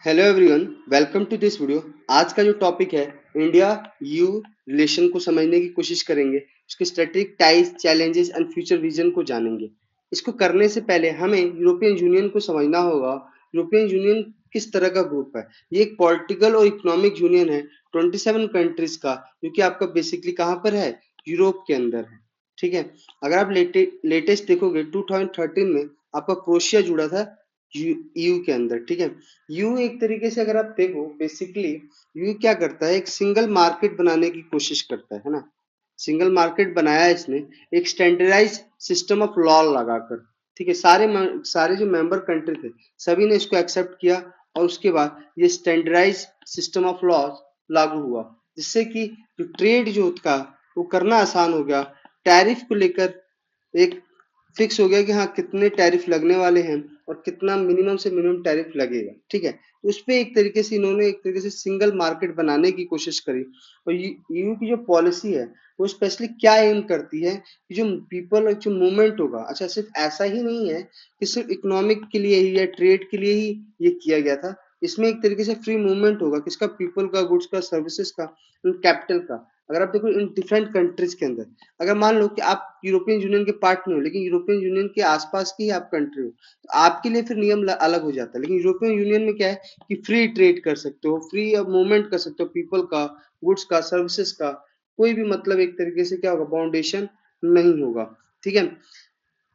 Hello everyone, welcome to this video. आज का जो टॉपिक है इंडिया यू रिलेशन को समझने की कोशिश करेंगे। उसके strategic ties, challenges and future vision को जानेंगे। इसको करने से पहले हमें यूरोपियन यूनियन को समझना होगा। यूरोपियन यूनियन किस तरह का ग्रुप है? ये एक पॉलिटिकल और इकोनॉमिक यूनियन है 27 कंट्रीज का, जो कि आपका बेसिकली कहाँ पर है? यूरोप के अंदर है। ठीक है। अगर आप लेटेस्ट देखोगे 2013 में आपका क्रोशिया जुड़ा था यू के अंदर। ठीक है। यू एक तरीके से अगर आप देखो, बेसिकली यू क्या करता है, एक सिंगल मार्केट बनाने की कोशिश करता है ना। सिंगल मार्केट बनाया है इसने, एक स्टैंडर्डाइज सिस्टम ऑफ लॉ लगाकर। ठीक है। सारे जो मेंबर कंट्री थे, सभी ने इसको एक्सेप्ट किया और उसके बाद ये स्टैंडर्डाइज सिस्टम ऑफ लॉ लागू हुआ, जिससे कि जो ट्रेड जो था वो करना आसान हो गया। टैरिफ को लेकर एक फिक्स हो गया कि हाँ, कितने टैरिफ लगने वाले हैं और कितना मिनिमम से मिनिमम टैरिफ लगेगा। ठीक है। उस पे एक तरीके से इन्होंने एक तरीके से सिंगल मार्केट बनाने की कोशिश करी। और ईयू की जो पॉलिसी है वो स्पेशली क्या एम करती है कि जो पीपल जो मूवमेंट होगा, अच्छा सिर्फ ऐसा ही नहीं है कि सिर्फ इकोनॉमिक के लिए ही या ट्रेड के लिए ही ये किया गया था। इसमें एक तरीके से फ्री मूवमेंट होगा, किसका? पीपल का, गुड्स का, सर्विसेज का, कैपिटल का। अगर आप देखो इन डिफरेंट कंट्रीज के अंदर, अगर मान लो कि आप यूरोपियन यूनियन के पार्ट नहीं हो, लेकिन यूरोपियन यूनियन के आसपास की ही आप कंट्री हो, तो आपके लिए फिर नियम अलग हो जाता है। लेकिन यूरोपियन यूनियन में क्या है कि फ्री ट्रेड कर सकते हो, फ्री मूवमेंट कर सकते हो, पीपल का, गुड्स का, सर्विसेज का। कोई भी मतलब एक तरीके से क्या होगा, बाउंडेशन नहीं होगा। ठीक है।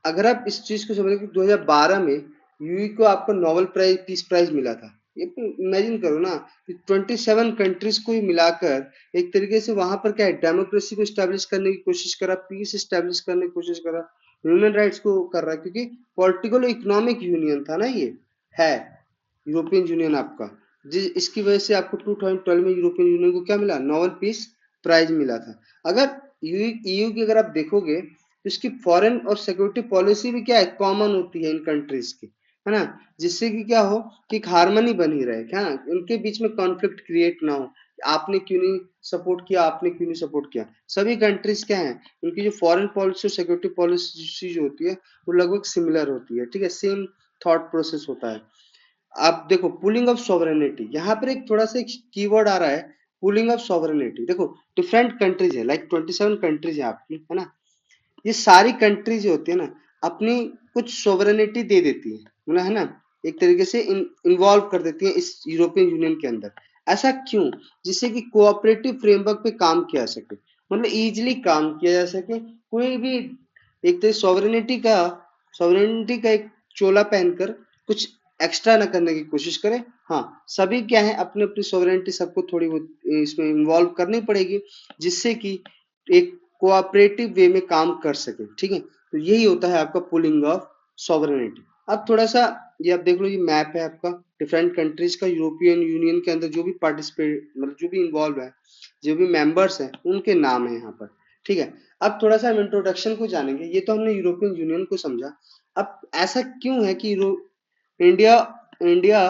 अगर आप इस चीज को समझें कि 2012 में यूई को आपको नोबेल प्राइज, पीस प्राइज मिला था। ये इमेजिन करो ना कि 27 कंट्रीज को ही मिलाकर एक तरीके से वहां पर क्या है, डेमोक्रेसी को स्टैब्लिश करने की कोशिश करा, पीस स्टैब्लिश करने की कोशिश करा, ह्यूमन राइट्स को कर रहा है, क्योंकि पॉलिटिकल इकोनॉमिक यूनियन था ना ये है यूरोपियन यूनियन आपका। जिस इसकी वजह से आपको 2012 में यूरोपियन यूनियन को क्या मिला? नोबेल पीस प्राइज मिला था। अगर ईयू की अगर आप देखोगे तो इसकी फॉरेन और सिक्योरिटी पॉलिसी भी क्या है, कॉमन होती है इन कंट्रीज की, है ना। जिससे कि क्या हो कि एक हार्मनी बनी रहे, क्या उनके बीच में कॉन्फ्लिक्ट क्रिएट ना हो। आपने क्यों नहीं सपोर्ट किया, आपने क्यों नहीं सपोर्ट किया। सभी कंट्रीज क्या है, उनकी जो फॉरेन पॉलिसी और सिक्योरिटी पॉलिसी जो होती है वो लगभग सिमिलर होती है। ठीक है। सेम थॉट प्रोसेस होता है। आप देखो पुलिंग ऑफ सॉवरेनिटी, यहाँ पर एक थोड़ा सा एक कीवर्ड आ रहा है, पुलिंग ऑफ सॉवरेनिटी। देखो डिफरेंट कंट्रीज है, लाइक 27 कंट्रीज है आपकी, है ना। ये सारी कंट्रीज जो होती है ना, अपनी कुछ सोवरेनिटी दे देती है, मतलब है ना, एक तरीके से इन्वॉल्व कर देती है इस यूरोपियन यूनियन के अंदर। ऐसा क्यों? जिससे कि कोऑपरेटिव फ्रेमवर्क पे काम किया जा सके, मतलब इजीली काम किया जा सके। कोई भी एक तो सॉवरेनिटी का एक चोला पहनकर कुछ एक्स्ट्रा न करने की कोशिश करे। हाँ, सभी क्या है, अपनी अपनी सॉवरेनिटी सबको थोड़ी बहुत इसमें इन्वॉल्व करनी पड़ेगी, जिससे कि एक कोऑपरेटिव वे में काम कर सके। ठीक है। तो यही होता है आपका पुलिंग ऑफ सॉवरेनिटी। अब थोड़ा सा ये आप देख लो, ये मैप है आपका डिफरेंट कंट्रीज का, यूरोपियन यूनियन के अंदर जो भी पार्टिसिपेट, मतलब जो भी इन्वॉल्व है, जो भी मेंबर्स हैं, उनके नाम है यहाँ पर। ठीक है। अब थोड़ा सा हम इंट्रोडक्शन को जानेंगे। ये तो हमने यूरोपियन यूनियन को समझा। अब ऐसा क्यों है कि इंडिया इंडिया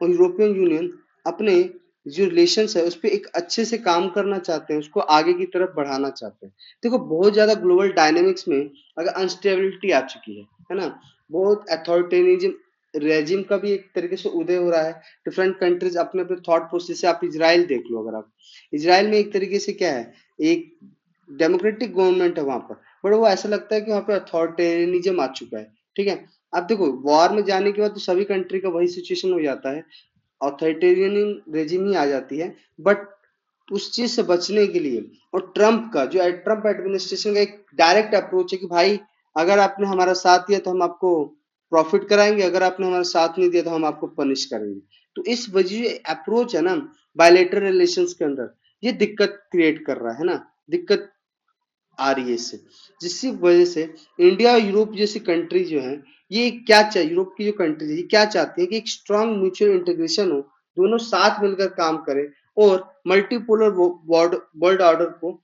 और यूरोपियन यूनियन अपने जो रिलेशंस है उस पर एक अच्छे से काम करना चाहते हैं, उसको आगे की तरफ बढ़ाना चाहते हैं। देखो बहुत ज्यादा ग्लोबल डायनेमिक्स में अगर अनस्टेबिलिटी आ चुकी है ना, बहुत अथॉरिटेरिज्म रेजिम का भी एक तरीके से उदय हो रहा है। डिफरेंट कंट्रीज अपने अपने थॉट प्रोसेस से, आप इजराइल देख लो। अगर आप इजराइल में एक तरीके से क्या है, एक डेमोक्रेटिक गवर्नमेंट है वहां पर, बट वो ऐसा लगता है कि वहां पर अथॉरिटेरिज्म आ चुका है। ठीक है। अब देखो वॉर में जाने के बाद तो सभी कंट्री का वही सिचुएशन हो जाता है, ऑथोरिटेरियन रेजिम ही आ जाती है। बट उस चीज से बचने के लिए, और ट्रम्प का जो ट्रम्प एडमिनिस्ट्रेशन का एक डायरेक्ट अप्रोच है कि भाई अगर आपने हमारा साथ दिया तो हम आपको प्रॉफिट कराएंगे, अगर आपने हमारा साथ नहीं दिया तो हम आपको पनिश करेंगे। तो इस वजह अप्रोच है ना बायलेटरल रिलेशंस के अंदर, ये दिक्कत क्रिएट कर रहा है ना, दिक्कत आ रही है इससे। जिसकी वजह से इंडिया और यूरोप जैसी कंट्री जो है, ये क्या चाहिए, यूरोप की जो कंट्री है ये क्या चाहती है कि एक स्ट्रांग म्यूचुअल इंटीग्रेशन हो, दोनों साथ मिलकर काम करें और मल्टीपोलर वर्ल्ड ऑर्डर को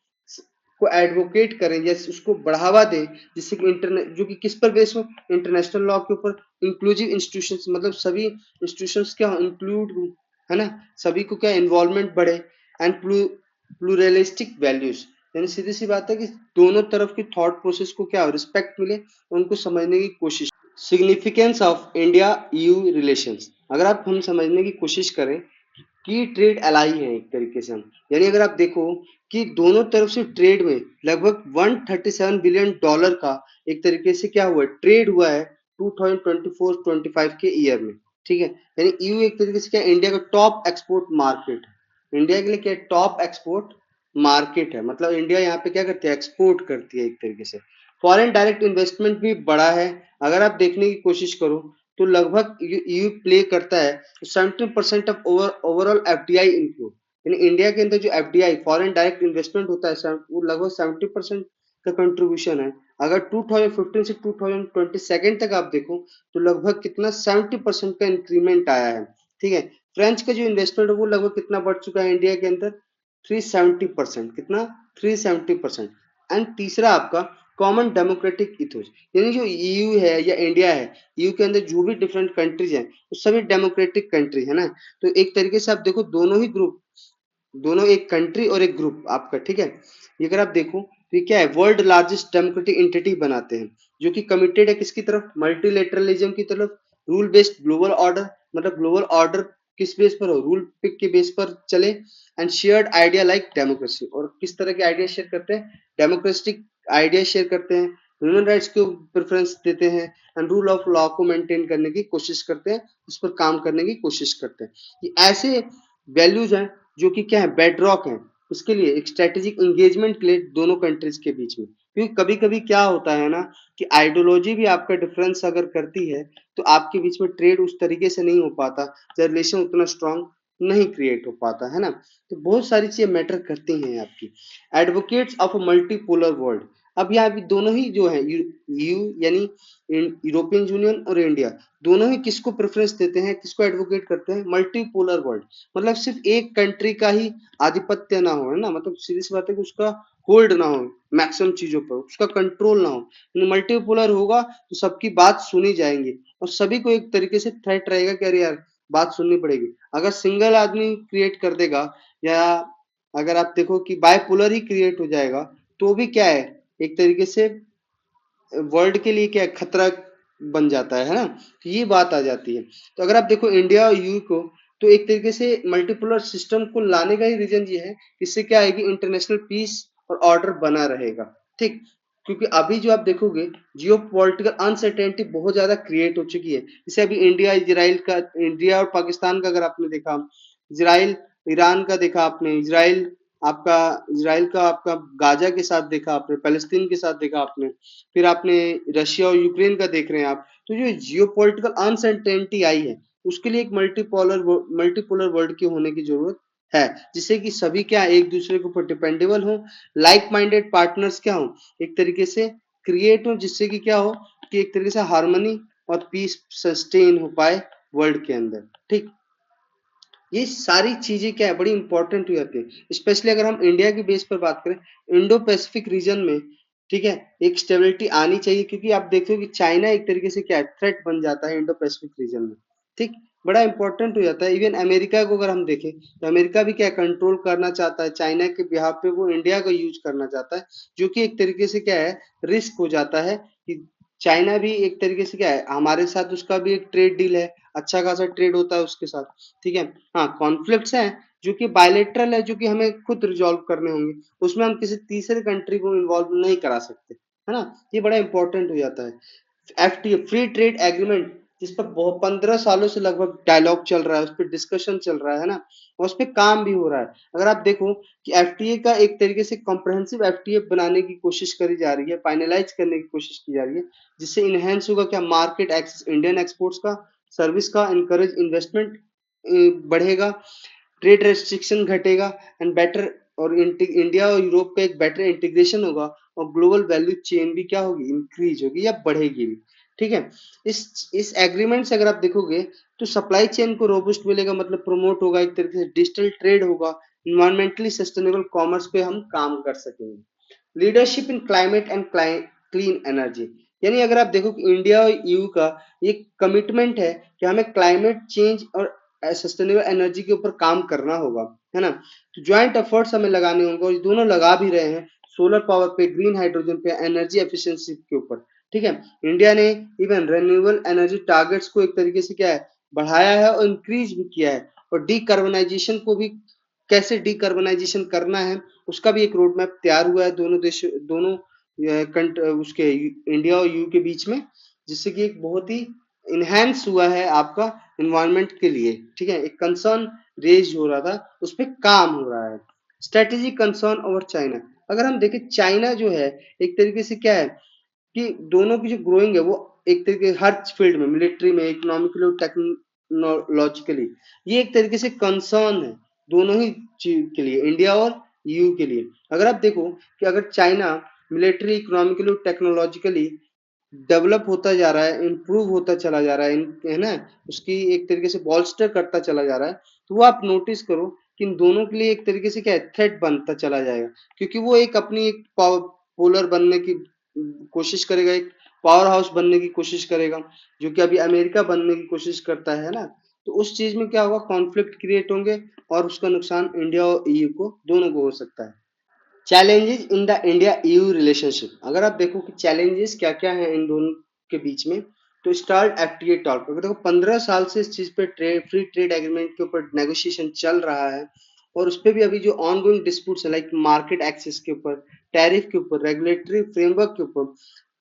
एडवोकेट करें या उसको बढ़ावा दें, जिससे कि इंटरनेट जो कि किस पर बेस हो, इंटरनेशनल लॉ के ऊपर। इंक्लूसिव इंस्टीट्यूशंस, मतलब सभी इंस्टीट्यूशंस क्या इंक्लूड, है ना, सभी को क्या इन्वॉल्वमेंट बढ़े, एंड प्लूरलिस्टिक वैल्यूज, यानी सीधी सी बात है कि दोनों तरफ की थॉट प्रोसेस को क्या रिस्पेक्ट मिले, उनको समझने की कोशिश। Significance of India EU relations, अगर आप हम समझने की कोशिश करें कि ट्रेड अलाई है एक तरीके से हम, यानी अगर आप देखो कि दोनों तरफ से ट्रेड में लगभग 137 बिलियन डॉलर का एक तरीके से क्या हुआ ट्रेड हुआ है 2024-25 के ईयर में। ठीक है, यानी ईयू एक तरीके से क्या इंडिया का टॉप एक्सपोर्ट मार्केट है, इंडिया के लिए क्या टॉप एक्सपोर्ट मार्केट है, मतलब इंडिया यहाँ पे क्या करती है एक्सपोर्ट करती है एक तरीके से। फॉरेन डायरेक्ट इन्वेस्टमेंट भी बड़ा है, अगर आप देखने की कोशिश करो तो लगभग ईयू प्ले करता है 70% ऑफ ओवरऑल एफडीआई इनफ्लो, यानी इंडिया के अंदर जो एफडीआई फॉरेन डायरेक्ट इन्वेस्टमेंट होता है वो लगभग 70% का कंट्रीब्यूशन है। अगर 2015 से 2022 तक आप देखो तो लगभग कितना 70% का इंक्रीमेंट आया है। ठीक है, फ्रेंच का जो इन्वेस्टमेंट है वो लगभग कितना बढ़ चुका है इंडिया के अंदर 370%, कितना 370%। एंड तीसरा आपका कॉमन डेमोक्रेटिक इथोस, यानी जो ईयू है या इंडिया है, ईयू के अंदर जो भी डिफरेंट कंट्रीज हैं वो सभी डेमोक्रेटिक कंट्री है ना। तो एक तरीके से आप देखो दोनों ही ग्रुप, दोनों एक कंट्री और एक ग्रुप आपका, ठीक है, ये अगर आप देखो तो ये क्या है वर्ल्ड लार्जेस्ट डेमोक्रेटिक एंटिटी बनाते हैं जो कि कमिटेड है किसकी तरफ मल्टीलेटरलिज्म की तरफ, रूल बेस्ड ग्लोबल ऑर्डर, मतलब ग्लोबल ऑर्डर किस बेस पर हो रूल पिक के बेस पर चले, and shared idea like democracy, और किस तरह के आइडिया शेयर करते हैं डेमोक्रेटिक आइडिया शेयर करते हैं, ह्यूमन राइट्स को प्रेफरेंस देते हैं, एंड रूल ऑफ लॉ को मेंटेन करने की कोशिश करते हैं, उस पर काम करने की कोशिश करते हैं। ये ऐसे वैल्यूज हैं जो कि क्या है बेडरॉक है उसके लिए एक स्ट्रेटेजिक एंगेजमेंट के लिए दोनों कंट्रीज के बीच में। क्योंकि कभी कभी क्या होता है ना कि आइडियोलॉजी भी आपका डिफरेंस अगर करती है तो आपके बीच में ट्रेड उस तरीके से नहीं हो पाता, रिलेशन उतना स्ट्रांग नहीं क्रिएट हो पाता है ना। तो बहुत सारी चीजें मैटर करती हैं आपकी। Advocates of a multipolar world, अब यहाँ भी दोनों ही जो है यू यानी यूरोपियन यूनियन और इंडिया दोनों ही किसको प्रेफरेंस देते हैं, किसको एडवोकेट करते हैं मल्टीपोलर वर्ल्ड, मतलब सिर्फ एक कंट्री का ही आधिपत्य ना हो है ना, मतलब सीधी सी बात है कि उसका होल्ड ना हो मैक्सिमम चीजों पर, उसका कंट्रोल ना हो। मल्टीपोलर होगा तो सबकी बात सुनी जाएंगी और सभी को एक तरीके से थ्रेट रहेगा कि अरे यार बात सुननी पड़ेगी। अगर सिंगल आदमी क्रिएट कर देगा या अगर आप देखो कि बायपोलर ही क्रिएट हो जाएगा तो भी क्या है एक तरीके से वर्ल्ड के लिए क्या खतरा बन जाता है ना। तो ये बात आ जाती है। तो अगर आप देखो इंडिया और यूए को तो एक तरीके से मल्टीपोलर सिस्टम को लाने का ही रीजन ये है, इससे क्या है कि इंटरनेशनल पीस और ऑर्डर बना रहेगा। ठीक, क्योंकि अभी जो आप देखोगे जियो पॉलिटिकल अनसर्टेनिटी बहुत ज्यादा क्रिएट हो चुकी है। जैसे अभी इंडिया इजराइल का, इंडिया और पाकिस्तान का अगर आपने देखा, इजराइल ईरान का देखा आपने, इजराइल का आपका गाजा के साथ देखा आपने, पैलेस्तीन के साथ देखा आपने, फिर आपने रशिया और यूक्रेन का देख रहे हैं आप। तो जो जियो पॉलिटिकल अनसर्टेनिटी आई है उसके लिए एक मल्टीपोलर वर्ल्ड की होने की जरूरत है, जिससे कि सभी क्या एक दूसरे के ऊपर डिपेंडेबल हो, लाइक माइंडेड पार्टनर्स क्या हो एक तरीके से क्रिएट हो, जिससे कि क्या हो कि एक तरीके से हार्मनी और पीस सस्टेन हो पाए वर्ल्ड के अंदर। ठीक, ये सारी चीजें क्या है बड़ी इंपॉर्टेंट हो जाती है, स्पेशली अगर हम इंडिया की बेस पर बात करें इंडो पैसिफिक रीजन में। ठीक है, एक स्टेबिलिटी आनी चाहिए क्योंकि आप देखते हो कि चाइना एक तरीके से क्या थ्रेट बन जाता है इंडो पैसिफिक रीजन में। ठीक, बड़ा इंपॉर्टेंट हो जाता है। इवन अमेरिका को अगर हम देखें तो अमेरिका भी क्या कंट्रोल करना चाहता है चाइना के बिहाफ पे, वो इंडिया का यूज करना चाहता है, जो कि एक तरीके से क्या है रिस्क हो जाता है कि चाइना भी एक तरीके से क्या है हमारे साथ उसका भी एक ट्रेड डील है, अच्छा खासा ट्रेड होता है उसके साथ। ठीक है, हाँ कॉन्फ्लिक्ट्स हैं जो कि बायलेटरल है, जो कि हमें खुद रिजॉल्व करने होंगे, उसमें हम किसी तीसरे कंट्री को इन्वॉल्व नहीं करा सकते है ना। ये बड़ा इंपॉर्टेंट हो जाता है। एफटीए फ्री ट्रेड एग्रीमेंट, जिस पर 15 सालों से लगभग डायलॉग चल रहा है, उस पर डिस्कशन चल रहा है ना, और उस पर काम भी हो रहा है। अगर आप देखो कि एफटीए का एक तरीके से कॉम्प्रहेंसिव एफटीए बनाने की कोशिश करी जा रही है, फाइनलाइज करने की कोशिश की जा रही है, जिससे इनहेंस होगा क्या मार्केट एक्सेस इंडियन एक्सपोर्ट्स का, सर्विस का, इनकरेज इन्वेस्टमेंट बढ़ेगा, ट्रेड रेस्ट्रिक्शन घटेगा, एंड बेटर और इंडिया और यूरोप का एक बेटर इंटीग्रेशन होगा, और ग्लोबल वैल्यू चेन भी क्या होगी इंक्रीज होगी या बढ़ेगी भी। ठीक है, इस एग्रीमेंट से अगर आप देखोगे तो सप्लाई चेन को रोबस्ट मिलेगा, मतलब प्रमोट होगा, एक तरीके से डिजिटल ट्रेड होगा, इन्वायरमेंटली सस्टेनेबल कॉमर्स पे हम काम कर सकेंगे। Leadership in climate and clean energy, यानी अगर आप देखो कि इंडिया और ईयू का ये कमिटमेंट है कि हमें क्लाइमेट चेंज और सस्टेनेबल एनर्जी के ऊपर काम करना होगा है ना। तो ज्वाइंट एफर्ट्स हमें लगाने होंगे और दोनों लगा भी रहे हैं, सोलर पावर पे, ग्रीन हाइड्रोजन पे, एनर्जी एफिशिएंसी के ऊपर। ठीक है। इंडिया ने इवन रिन्यूएबल एनर्जी टारगेट्स को एक तरीके से क्या है बढ़ाया है और इंक्रीज भी किया है, और डीकार्बनाइजेशन को भी कैसे डीकार्बनाइजेशन करना है उसका भी एक रोड मैप तैयार हुआ है दोनों देश दोनों उसके इंडिया और यू के बीच में, जिससे कि एक बहुत ही इनहेंस हुआ है आपका इन्वायरमेंट के लिए। ठीक है, एक कंसर्न रेज हो रहा था, उस पर काम हो रहा है। स्ट्रेटेजिक कंसर्न ओवर चाइना, अगर हम देखें चाइना जो है एक तरीके से क्या है कि दोनों की जो ग्रोइंग है वो एक तरीके हर फील्ड में, मिलिट्री में, इकोनॉमिकली और टेक्नोलॉजिकली, ये एक तरीके से कंसर्न है दोनों ही चीज के लिए, इंडिया और यूयू के लिए। अगर आप देखो कि अगर चाइना मिलिट्री, इकोनॉमिकली और टेक्नोलॉजिकली डेवलप होता जा रहा है, इम्प्रूव होता चला जा रहा है, है ना, उसकी एक तरीके से बॉल्स्टर करता चला जा रहा है, तो वो आप नोटिस करो कि इन दोनों के लिए एक तरीके से क्या है थ्रेट बनता चला जाएगा, क्योंकि वो एक अपनी एक पोलर बनने की कोशिश करेगा, एक पावर हाउस बनने की कोशिश करेगा, जो कि अभी अमेरिका बनने की कोशिश करता है ना। तो उस चीज में क्या होगा, कॉन्फ्लिक्ट क्रिएट होंगे और उसका नुकसान इंडिया और ईयू को दोनों को हो सकता है। Challenges in the India EU relationship, अगर आप देखो कि चैलेंजेस क्या क्या है इन दोनों के बीच में, तो स्टार्ट एफटीए टॉक, अगर देखो 15 साल से इस चीज पे फ्री ट्रेड एग्रीमेंट के ऊपर नेगोशिएशन चल रहा है, और उस पर भी अभी जो ऑनगोइंग डिस्प्यूट्स है लाइक मार्केट एक्सेस के ऊपर, टैरिफ के ऊपर, रेगुलेटरी फ्रेमवर्क के ऊपर,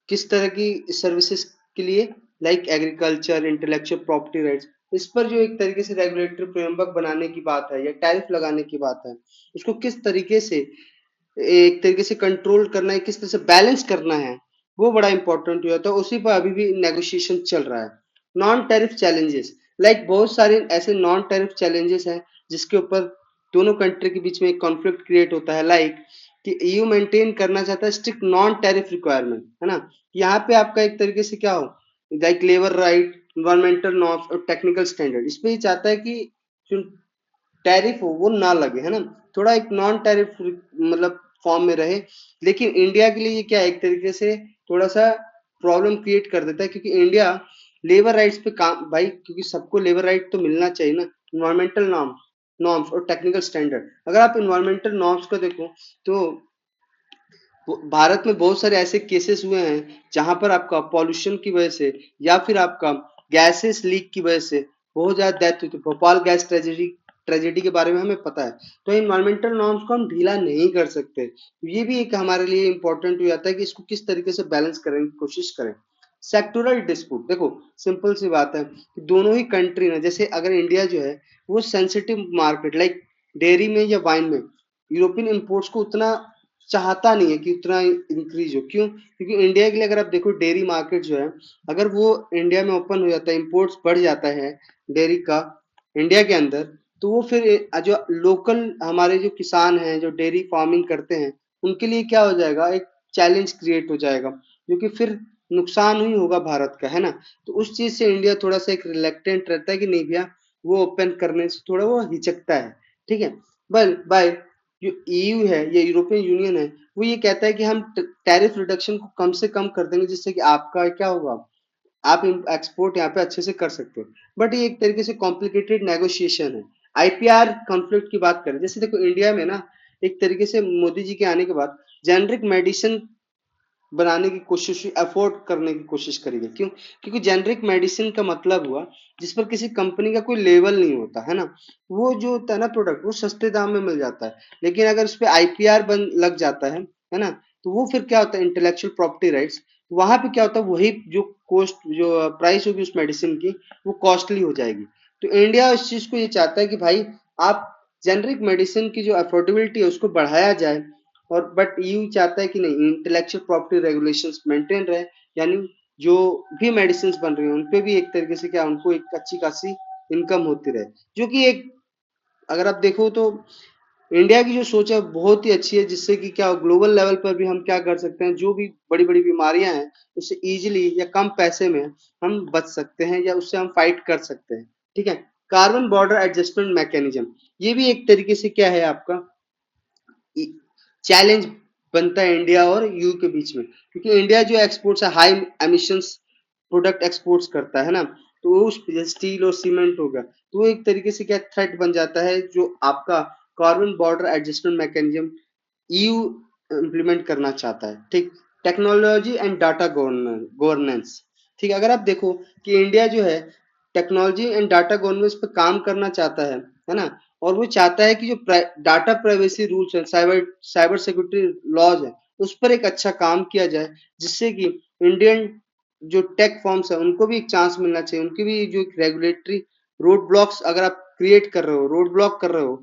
किस तरह की सर्विसेज के लिए like agriculture, intellectual property rights, इस पर जो एक तरीके से रेगुलेटरी फ्रेमवर्क बनाने की बात है या टैरिफ लगाने की बात है, उसको किस तरीके से एक तरीके से कंट्रोल करना है, किस तरह से बैलेंस करना है, वो बड़ा इंपॉर्टेंट हो जाता है। उसी पर अभी भी नेगोशिएशन चल रहा है। नॉन टैरिफ चैलेंजेस, लाइक बहुत सारे ऐसे नॉन टैरिफ चैलेंजेस हैं जिसके ऊपर दोनों कंट्री के बीच में एक कॉन्फ्लिक्ट क्रिएट होता है, लाइक कि ईयू मेंटेन करना चाहता है स्ट्रिक्ट नॉन टैरिफ रिक्वायरमेंट, है ना, यहाँ पे आपका एक तरीके से क्या हो, like labour right, environmental norms और टेक्निकल स्टैंडर्ड, इस पे ही चाहता है कि जो टैरिफ हो वो ना लगे, है ना, थोड़ा एक नॉन टैरिफ मतलब फॉर्म में रहे। लेकिन इंडिया के लिए ये क्या है, एक तरीके से थोड़ा सा प्रॉब्लम क्रिएट कर देता है, क्योंकि इंडिया लेबर राइट्स पे काम, भाई क्योंकि सबको लेबर राइट तो मिलना चाहिए ना, इन्वायरमेंटल नॉर्म्स और टेक्निकल स्टैंडर्ड, अगर आप इन्वायरमेंटल नॉर्म्स को देखो तो भारत में बहुत सारे ऐसे केसेस हुए हैं जहां पर आपका पॉल्यूशन की वजह से या फिर आपका गैसेस लीक की वजह से बहुत ज्यादा डेथ हुई थी। भोपाल गैस ट्रेजेडी ट्रेजेडी के बारे में हमें पता है। तो इन्वायरमेंटल नॉर्म्स को हम ढीला नहीं कर सकते, ये भी एक हमारे लिए इंपॉर्टेंट हो जाता है कि इसको किस तरीके से बैलेंस करने की कोशिश करें। सेक्टोरल डिस्प्यूट, देखो सिंपल सी बात है कि दोनों ही कंट्री ना, जैसे अगर इंडिया जो है वो सेंसिटिव मार्केट लाइक डेयरी में या वाइन में यूरोपियन इंपोर्ट्स को उतना चाहता नहीं है कि उतना इंक्रीज हो, क्यों, क्योंकि इंडिया के लिए अगर आप देखो डेयरी मार्केट जो है, अगर वो इंडिया में ओपन हो जाता है, इंपोर्ट्स बढ़ जाता है डेयरी का इंडिया के अंदर, तो वो फिर जो लोकल हमारे जो किसान हैं जो डेयरी फार्मिंग करते हैं उनके लिए क्या हो जाएगा, एक चैलेंज क्रिएट हो जाएगा, जो कि फिर नुकसान ही होगा भारत का, है ना। तो उस चीज से इंडिया थोड़ा सा एक रिलेक्टेंट रहता है कि नहीं भैया, वो ओपन करने से थोड़ा वो हिचकता है। ठीक है, बाय जो ईयू है या यूरोपियन यूनियन है, वो ये कहता है कि हम टैरिफ रिडक्शन को कम से कम कर देंगे, जिससे कि आपका क्या होगा, आप एक्सपोर्ट यहाँ पे अच्छे से कर सकते हो। बट ये एक तरीके से कॉम्प्लिकेटेड नेगोशिएशन है। आईपीआर कॉन्फ्लिक्ट की बात करें, जैसे देखो इंडिया में ना एक तरीके से मोदी जी के आने के बाद जेनरिक मेडिसिन बनाने की कोशिश, अफोर्ड करने की कोशिश करी गई, क्यों, क्योंकि जेनरिक मेडिसिन का मतलब हुआ जिस पर किसी कंपनी का कोई लेवल नहीं होता है ना, वो जो होता है ना प्रोडक्ट वो सस्ते दाम में मिल जाता है। लेकिन अगर उस पर आईपीआर बन लग जाता है ना, तो वो फिर क्या होता है, इंटेलेक्चुअल प्रॉपर्टी राइट्स, वहां पे क्या होता है, वही जो कॉस्ट जो प्राइस होगी उस मेडिसिन की वो कॉस्टली हो जाएगी। तो इंडिया इस चीज को ये चाहता है कि भाई आप जेनरिक मेडिसिन की जो अफोर्डेबिलिटी है उसको बढ़ाया जाए, और बट ईयू चाहता है कि नहीं, इंटेलेक्चुअल प्रॉपर्टी रेगुलेशंस मेंटेन रहे, यानी जो भी मेडिसिन बन रही हैं उन पे भी एक तरीके से क्या उनको एक अच्छी खासी इनकम होती रहे, जो कि एक अगर आप देखो तो इंडिया की जो सोच है बहुत ही अच्छी है, जिससे कि क्या ग्लोबल लेवल पर भी हम क्या कर सकते हैं, जो भी बड़ी बड़ी बीमारियां हैं उससे इजीली या कम पैसे में हम बच सकते हैं या उससे हम फाइट कर सकते हैं। ठीक है, कार्बन बॉर्डर एडजस्टमेंट मैकेनिज्म, ये भी एक तरीके से क्या है आपका चैलेंज बनता है इंडिया और यू के बीच में, क्योंकि इंडिया जो एक्सपोर्ट्स है हाई एमिशंस प्रोडक्ट एक्सपोर्ट्स करता है ना, तो उस स्टील और सीमेंट होगा, तो वो एक तरीके से क्या थ्रेट बन जाता है, जो आपका carbon border adjustment mechanism EU implement करना चाहता है। ठीक, टेक्नोलॉजी एंड डाटा गवर्नेंस। ठीक है, अगर आप देखो कि इंडिया जो है टेक्नोलॉजी एंड डाटा गवर्नेंस पे काम करना चाहता है ना, और वो चाहता है कि जो डाटा प्राइवेसी रूल्स है, साइबर साइबर सिक्योरिटी लॉज है, उस पर एक अच्छा काम किया जाए, जिससे कि इंडियन जो टेक फॉर्म्स है उनको भी एक चांस मिलना चाहिए, उनकी भी जो रेगुलेटरी रोड ब्लॉक्स अगर आप क्रिएट कर रहे हो, रोड ब्लॉक कर रहे हो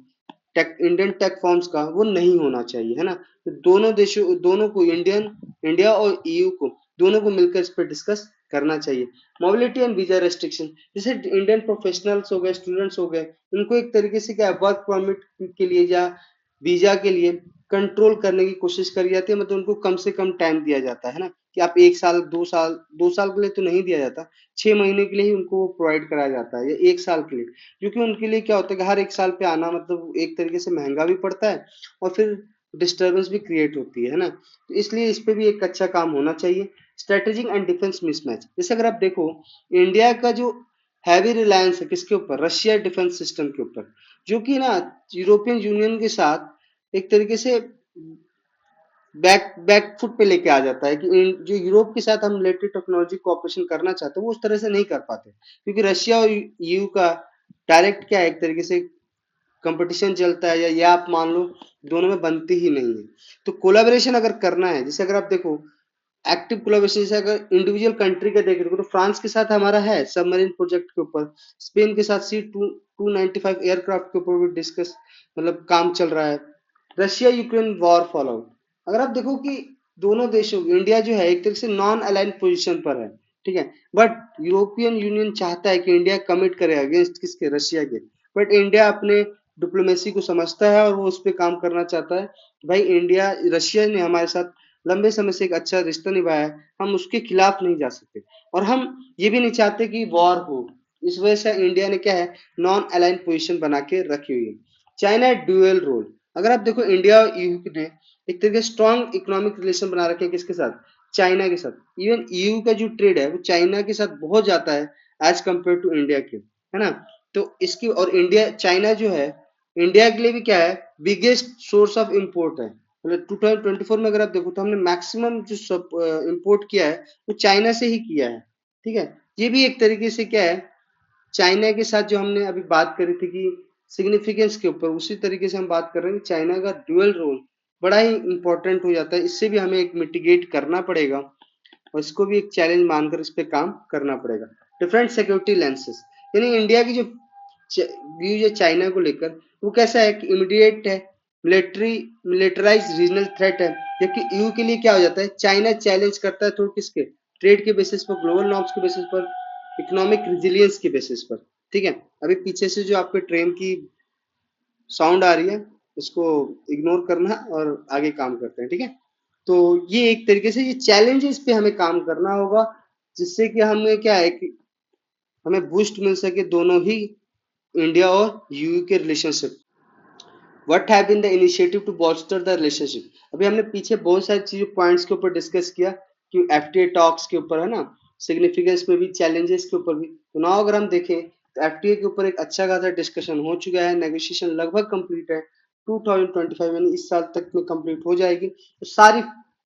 टेक इंडियन टेक फॉर्म्स का, वो नहीं होना चाहिए, है ना। तो दोनों देशों दोनों को इंडिया और ईयू को दोनों को मिलकर इस पर डिस्कस करना चाहिए। मोबिलिटी एंड वीजा रेस्ट्रिक्शन, जैसे इंडियन प्रोफेशनल्स हो गए, स्टूडेंट्स हो गए, उनको एक तरीके से क्या वर्क परमिट के लिए या वीजा के लिए कंट्रोल करने की कोशिश करी जाती है, मतलब उनको कम से कम टाइम दिया जाता है ना, कि आप 1 साल 2 साल, 2 साल के लिए तो नहीं दिया जाता, 6 महीने के लिए ही उनको प्रोवाइड कराया जाता है, या 1 साल के लिए, क्योंकि उनके लिए क्या होता है कि हर 1 साल पे आना मतलब एक तरीके से महंगा भी पड़ता है, और फिर डिस्टर्बेंस भी क्रिएट होती है ना। तो इसलिए इस पे भी एक अच्छा काम होना चाहिए। स्ट्रेटेजिक एंड डिफेंस मिसमैच, जैसे अगर आप देखो इंडिया का जो हैवी रिलायंस है किसके ऊपर, रशिया डिफेंस सिस्टम के ऊपर, जो कि ना यूरोपियन यूनियन के साथ एक तरीके से बैक फुट पे लेके आ जाता है, कि जो यूरोप के साथ हम मिलिट्री टेक्नोलॉजी कोऑपरेशन करना चाहते हैं वो उस तरह से नहीं कर पाते, क्योंकि रशिया और ईयू का डायरेक्ट क्या है, एक तरीके से कंपटीशन चलता है, या आप मान लो दोनों में बनती ही नहीं है। तो कोलैबोरेशन अगर करना है, जैसे अगर आप देखो एक्टिव कोलैबोरेशन, जैसे अगर इंडिविजुअल कंट्री का देख रहे हो तो फ्रांस के साथ हमारा है सबमरीन प्रोजेक्ट के ऊपर, स्पेन के साथ C-295 एयरक्राफ्ट के ऊपर भी डिस्कस मतलब काम चल रहा है, Russia Ukraine war fall out. अगर आप देखो कि दोनों देशों, इंडिया जो है एक तरह से नॉन अलाइन पोजीशन पर है, ठीक है, बट यूरोपियन यूनियन चाहता है कि इंडिया कमिट करे अगेंस्ट किसके, रशिया के, बट इंडिया अपने डिप्लोमेसी को समझता है और वो उस पर काम करना चाहता है। भाई इंडिया, रशिया ने हमारे साथ लंबे समय से एक अच्छा रिश्ता निभाया है, हम उसके खिलाफ नहीं जा सकते, और हम ये भी नहीं चाहते कि वॉर हो। इस वजह से इंडिया ने क्या है, नॉन अलाइन पोजीशन बना के रखी हुई है। चाइना ड्यूअल रोल, अगर आप देखो इंडिया और यूयू ने एक तरीके से स्ट्रॉन्ग इकोनॉमिक रिलेशन बना रखे हैं किसके साथ, चाइना के साथ। इवन ईयू का जो ट्रेड है वो चाइना के साथ बहुत जाता है एज कम्पेयर टू इंडिया के, है ना। तो इसकी और इंडिया, चाइना जो है इंडिया के लिए भी क्या है, बिगेस्ट सोर्स ऑफ इम्पोर्ट है, मतलब 2024 में अगर आप देखो तो हमने मैक्सिमम जो सब इम्पोर्ट किया है वो चाइना से ही किया है, ठीक है। ये भी एक तरीके से क्या है, चाइना के साथ जो हमने अभी बात करी थी कि सिग्निफिकेंस के ऊपर, उसी तरीके से हम बात कर रहे हैं कि चाइना का ड्यूअल रोल बड़ा ही इंपॉर्टेंट हो जाता है, इससे भी हमें एक मिटिगेट करना पड़ेगा, और इसको भी एक चैलेंज मानकर इस पे काम करना पड़ेगा। डिफरेंट सिक्योरिटी लेंसेज, यानी इंडिया की जो व्यू है चाइना को लेकर, वो कैसा है कि इमीडिएट है, मिलिटराइज रीजनल थ्रेट है, जबकि ईयू के लिए क्या हो जाता है, चाइना चैलेंज करता है थोड़ा किसके, ट्रेड के बेसिस पर, ग्लोबल नॉर्म्स के बेसिस पर, इकोनॉमिक रिजिलियंस के बेसिस पर, ठीक है। अभी पीछे से जो आपके ट्रेन की साउंड आ रही है, इसको इग्नोर करना और आगे काम करते हैं, ठीक है। तो ये एक तरीके से ये चैलेंजेस पे हमें काम करना होगा, जिससे कि हमें क्या है कि हमें बूस्ट मिल सके दोनों ही इंडिया और यूयू के relationship. What have been the initiative to bolster the relationship, अभी हमने पीछे बहुत सारी चीजों पॉइंट्स के ऊपर डिस्कस किया, कि एफटीए टॉक्स के ऊपर, है ना, सिग्निफिकेंस में भी, चैलेंजेस के ऊपर भी। तो नाउ अगर हम देखें तो एफटीए के ऊपर एक अच्छा खासा डिस्कशन हो चुका है, नेगोशिएशन लगभग कंप्लीट है, 2025 यानी इस साल तक में कंप्लीट हो जाएगी। तो सारी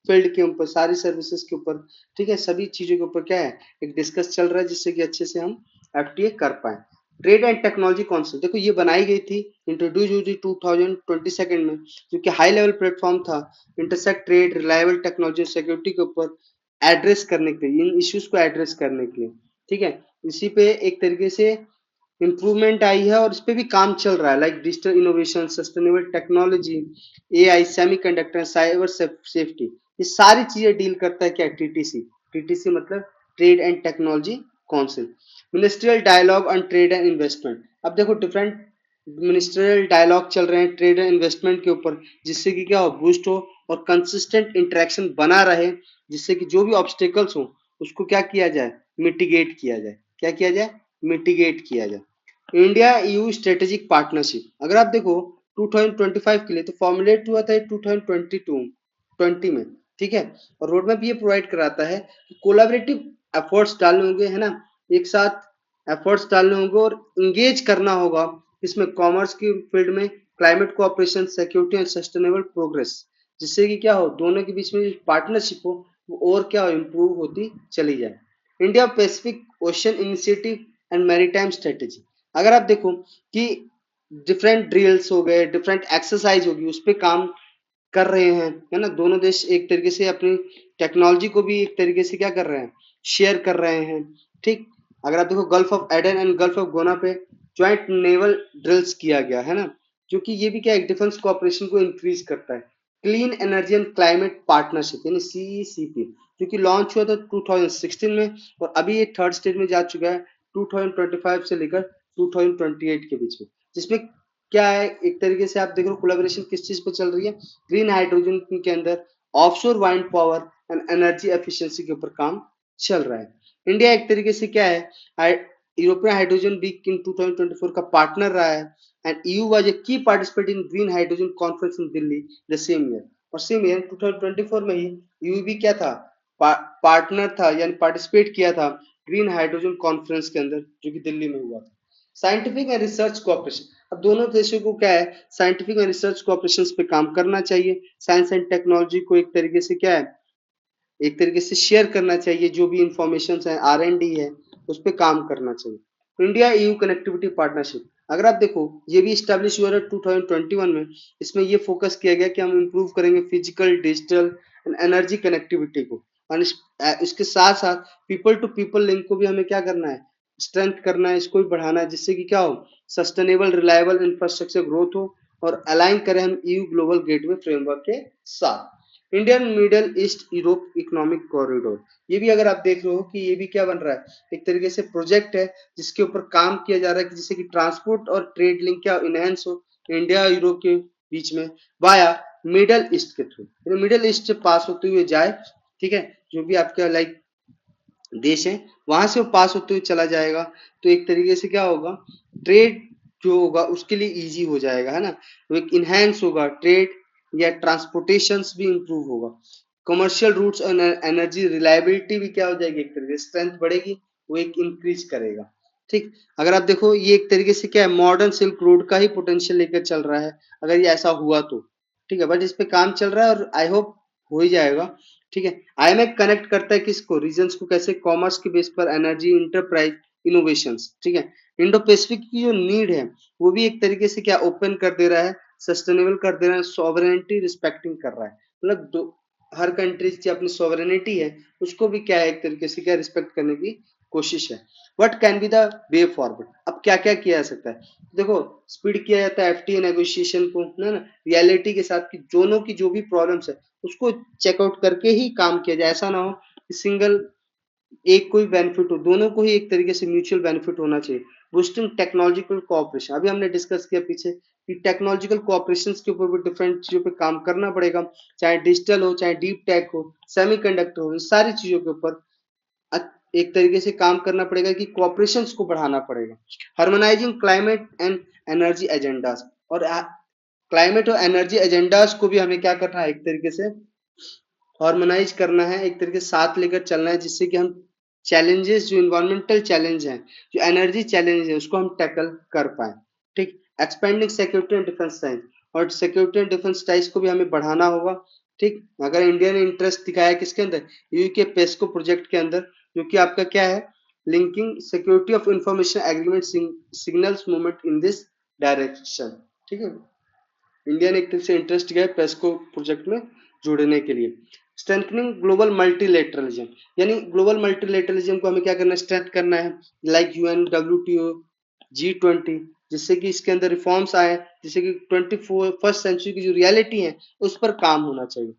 फील्ड के ऊपर, सारी सर्विसेज के ऊपर, ठीक है, सभी चीजों के ऊपर क्या है, एक डिस्कस चल रहा है, जिससे कि अच्छे से हम एफटीए कर पाए। ट्रेड एंड टेक्नोलॉजी काउंसिल, देखो ये बनाई गई थी, इंट्रोड्यूस हुई थी 2022 में, जो कि हाई लेवल प्लेटफॉर्म था intersect trade, reliable technology, security के ऊपर एड्रेस करने के लिए, इन इश्यूज को एड्रेस करने के लिए, ठीक है। इसी पे एक तरीके से इम्प्रूवमेंट आई है, और इस पे भी काम चल रहा है, like digital innovation, sustainable technology, AI, semiconductor, cyber safety, ये सारी चीजें डील करता है क्या, टीटीसी। टीटीसी मतलब trade and technology council. Ministerial dialogue on trade and investment, अब देखो डिफरेंट मिनिस्ट्रियल डायलॉग चल रहे हैं ट्रेड एंड इन्वेस्टमेंट के ऊपर, जिससे कि क्या हो, बूस्ट हो और कंसिस्टेंट इंटरेक्शन बना रहे, जिससे कि जो भी ऑब्स्टेकल्स हो उसको क्या किया जाए, मिटिगेट किया जाए, क्या किया जाए, मिटिगेट किया जाए। इंडिया ईयू स्ट्रेटेजिक पार्टनरशिप, अगर आप देखो 2025 के लिए तो फॉर्मुलेट हुआ था 2020 में, ठीक है, और रोड मैप ये प्रोवाइड कराता है कि कोलैबोरेटिव एफर्ट्स डालने होंगे, है ना, एक साथ एफर्ट्स डालने होंगे और इंगेज करना होगा इसमें, कॉमर्स की फील्ड में, climate cooperation, security and sustainable progress, जिससे कि क्या हो, दोनों के बीच में पार्टनरशिप हो, वो और क्या इम्प्रूव होती चली जाए। India Pacific ocean initiative and maritime strategy, अगर आप देखो कि डिफरेंट ड्रिल्स हो गए, डिफरेंट एक्सरसाइज होगी, उस पे काम कर रहे हैं, है ना। दोनों देश एक तरीके से अपनी टेक्नोलॉजी को भी एक तरीके से क्या कर रहे हैं, शेयर कर रहे हैं। ठीक, अगर आप देखो gulf of Aden and gulf of gonna pay joint naval drills किया गया है ना, जो कि ये भी क्या एक डिफेंस कोऑपरेशन को इंक्रीज करता है। Clean energy and climate partnership यानी सीईसीपी, जो कि लॉन्च हुआ था 2016 में, और अभी ये थर्ड स्टेज में जा चुका है 2025 से लेकर 2028 के बीच में, जिसमें क्या है एक तरीके से आप देख रहे हो कोलैबोरेशन किस चीज पे चल रही है, ग्रीन हाइड्रोजन के अंदर, offshore wind power and energy efficiency के ऊपर काम चल रहा है। इंडिया एक तरीके से क्या है, यूरोपियन हाइड्रोजन वीक इन 2024 का पार्टनर रहा है, एंड ईयू वाज ए की participate in green hydrogen conference in Delhi the same year, और सेम ईयर 2024 में ही ईयू भी क्या था, पार्टनर था, यानी पार्टिसिपेट किया था ग्रीन हाइड्रोजन कॉन्फ्रेंस के अंदर, जो कि दिल्ली में हुआ था। साइंटिफिक एंड रिसर्च कोऑपरेशन, अब दोनों देशों को क्या है, साइंटिफिक एंड रिसर्च कोऑपरेशन पे काम करना चाहिए। साइंस एंड टेक्नोलॉजी को एक तरीके से क्या है, एक तरीके से शेयर करना चाहिए, जो भी इंफॉर्मेशन है, R&D है, उस पर काम करना चाहिए। इंडिया ईयू कनेक्टिविटी पार्टनरशिप, अगर आप देखो ये भी स्टैब्लिश हुआ है 2021 में। इसमें ये फोकस किया गया कि हम इम्प्रूव करेंगे physical, digital and energy connectivity को, और इसके साथ साथ पीपल टू पीपल लिंक को भी हमें क्या करना है, स्ट्रेंथ करना है, इसको भी बढ़ाना है, जिससे कि क्या हो, सस्टेनेबल रिलायबल इंफ्रास्ट्रक्चर ग्रोथ हो, और अलाइन करें हम ईयू ग्लोबल गेटवे फ्रेमवर्क के साथ। Indian middle east Europe economic corridor, ये भी अगर आप देख रहे हो कि ये भी क्या बन रहा है, एक तरीके से प्रोजेक्ट है जिसके ऊपर काम किया जा रहा है कि जिससे कि ट्रांसपोर्ट और ट्रेड लिंक क्या इनहेंस हो इंडिया यूरोप के बीच में, वाया मिडल ईस्ट के थ्रू, मिडल ईस्ट से पास होते हुए जाए। ठीक है, जो भी आपका लाइक देश है वहां से वो पास होते हुए चला जाएगा, तो एक तरीके से क्या होगा, ट्रेड जो होगा उसके लिए इजी हो जाएगा, है ना। तो एक इनहेंस होगा ट्रेड, या ट्रांसपोर्टेशन भी इंप्रूव होगा, कमर्शियल रूट्स और एनर्जी रिलायबिलिटी भी क्या हो जाएगी, एक तरीके से स्ट्रेंथ बढ़ेगी, वो एक इंक्रीज करेगा। ठीक, अगर आप देखो ये एक तरीके से क्या है, मॉडर्न सिल्क रोड का ही पोटेंशियल लेकर चल रहा है, अगर ये ऐसा हुआ तो। ठीक है, बट इस पे काम चल रहा है और आई होप हो ही जाएगा। ठीक है, आईएमएफ कनेक्ट करता है किसको, रीजन्स को, कैसे, कॉमर्स के बेस पर एनर्जी, इंटरप्राइज, इनोवेशंस। ठीक है, इंडो पैसिफिक की जो नीड है वो भी एक तरीके से क्या ओपन कर दे रहा है, सस्टेनेबल कर दे रहा है, सॉवरेनिटी रिस्पेक्टिंग कर रहा है, मतलब दो हर कंट्रीज की अपनी सॉवरेनिटी है, उसको भी क्या है एक तरीके से क्या रिस्पेक्ट करने की कोशिश है। What can be the way forward, अब क्या क्या किया जा सकता है, देखो स्पीड किया जाता है एफटीए नेगोशिएशन को, है ना, रियलिटी के साथ कि दोनों की जो भी प्रॉब्लम्स है उसको चेकआउट करके ही काम किया जाए, ऐसा ना हो कि सिंगल एक कोई बेनिफिट हो, दोनों को ही एक तरीके से म्यूचुअल बेनिफिट होना चाहिए। बूस्टिंग टेक्नोलॉजिकल कोऑपरेशन, अभी हमने डिस्कस किया पीछे कि टेक्नोलॉजिकल कोऑपरेशन के ऊपर भी डिफरेंट चीजों पे काम करना पड़ेगा, चाहे डिजिटल हो, चाहे डीप टेक हो, सेमीकंडक्टर हो, इन सारी चीजों के ऊपर एक तरीके से काम करना पड़ेगा कि कोऑपरेशन को बढ़ाना पड़ेगा। Harmonising climate and energy agendas, और क्लाइमेट और एनर्जी एजेंडाज को भी हमें क्या करना है, एक तरीके से हार्मोनाइज करना है, एक तरीके से साथ लेकर चलना है, जिससे कि हम चैलेंजेस, जो इन्वायरमेंटल चैलेंज है, जो एनर्जी चैलेंज है, उसको हम टैकल कर पाए। ठीक, expanding security and defence ties, और सिक्योरिटी एंड डिफेंस टाइज को भी हमें बढ़ाना होगा। ठीक, अगर इंडिया ने इंटरेस्ट दिखाया किसके अंदर, यू के पेस्को प्रोजेक्ट के अंदर, जो कि आपका क्या है, linking security of information agreement signals movement in this direction. ठीक है, इंडिया ने एक तरह से इंटरेस्ट किया है पेस्को प्रोजेक्ट में जुड़ने के लिए। स्ट्रेंथनिंग ग्लोबल मल्टीलेटरलिज्म, यानी ग्लोबल मल्टीलेटरलिज्म को हमें क्या करना है, स्ट्रेंथ करना है, लाइक यूएन, WTO, G20, जिससे कि इसके अंदर रिफॉर्म्स आए, जिससे कि 21st सेंचुरी की जो रियलिटी है उस पर काम होना चाहिए।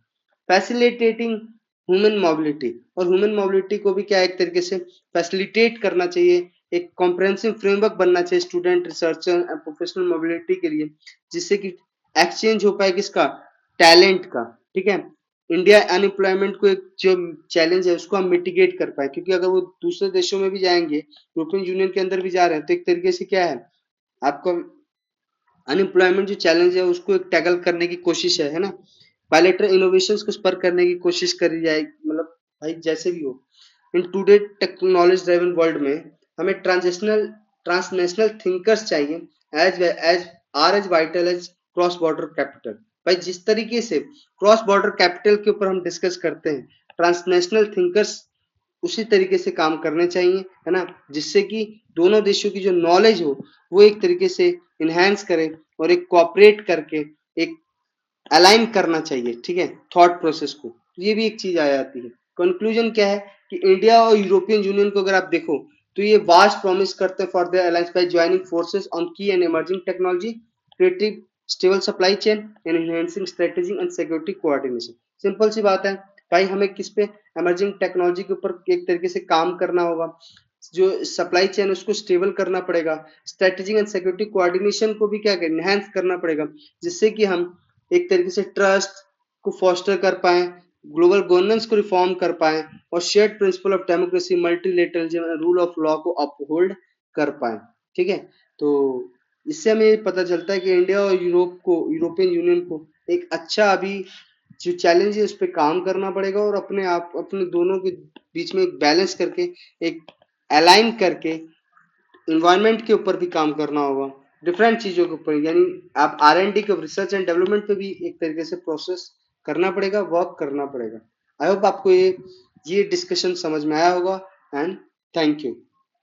फैसिलिटेटिंग ह्यूमन मोबिलिटी, और ह्यूमन मोबिलिटी को भी क्या एक तरीके से फैसिलिटेट करना चाहिए, एक कॉम्प्रहेंसिव फ्रेमवर्क बनना चाहिए student, researcher and professional mobility के लिए, जिससे कि एक्सचेंज हो पाए किसका, टैलेंट का। ठीक है, इंडिया अनएम्प्लॉयमेंट को एक जो चैलेंज है उसको हम मिटिगेट कर पाए, क्योंकि अगर वो दूसरे देशों में भी जाएंगे, यूरोपियन यूनियन के अंदर भी जा रहे हैं, तो एक तरीके से क्या है, आपका अनएम्प्लॉयमेंट जो चैलेंज है उसको एक टैकल करने की कोशिश है ना। बायलेटरल इनोवेशंस को स्पर करने की कोशिश करी जाए, मतलब भाई जैसे भी हो, in today technology driven world में हमें ट्रांसनेशनल थिंकर्स चाहिए, as are as vital as cross border capital. भाई जिस तरीके से क्रॉस बॉर्डर कैपिटल के ऊपर हम डिस्कस करते हैं, ट्रांसनेशनल थिंकर्स उसी तरीके से काम करने चाहिए, है ना, जिससे कि दोनों देशों की जो नॉलेज हो वो एक तरीके से इनहेंस करे और एक कोऑपरेट करके एक अलाइन करना चाहिए, ठीक है, थॉट प्रोसेस को। तो ये भी एक चीज आ जाती है। कंक्लूजन क्या है कि इंडिया और यूरोपियन यूनियन को अगर आप देखो तो ये वास्ट प्रॉमिस करते हैं for the alliance by joining forces on key and emerging technology, creative stable supply chain and enhancing strategy and security coordination. Simple सी बात है भाई, हमें किस पे, इमर्जिंग टेक्नोलॉजी के ऊपर एक तरीके से काम करना होगा, जो सप्लाई चेन उसको स्टेबल करना पड़ेगा, स्ट्रेटेजी एंड सिक्योरिटी कोऑर्डिनेशन को भी क्या एनहांस करना पड़ेगा, जिससे कि हम एक तरीके से ट्रस्ट को फोस्टर कर पाए, ग्लोबल गवर्नेंस को रिफॉर्म कर पाए और shared principle of democracy, multilateralism and rule of law को अपहोल्ड कर पाए, ठीक है। तो इससे हमें पता चलता है कि इंडिया और यूरोपियन यूनियन को एक अच्छा अभी जो चैलेंज है उस पर काम करना पड़ेगा और अपने दोनों के बीच में एक बैलेंस करके, एक अलाइन करके इन्वायरमेंट के ऊपर भी काम करना होगा, डिफरेंट चीजों के ऊपर, यानी आप R&D के रिसर्च एंड डेवलपमेंट पे भी एक तरीके से प्रोसेस करना पड़ेगा, वर्क करना पड़ेगा। आई होप आपको ये डिस्कशन समझ में आया होगा एंड थैंक यू।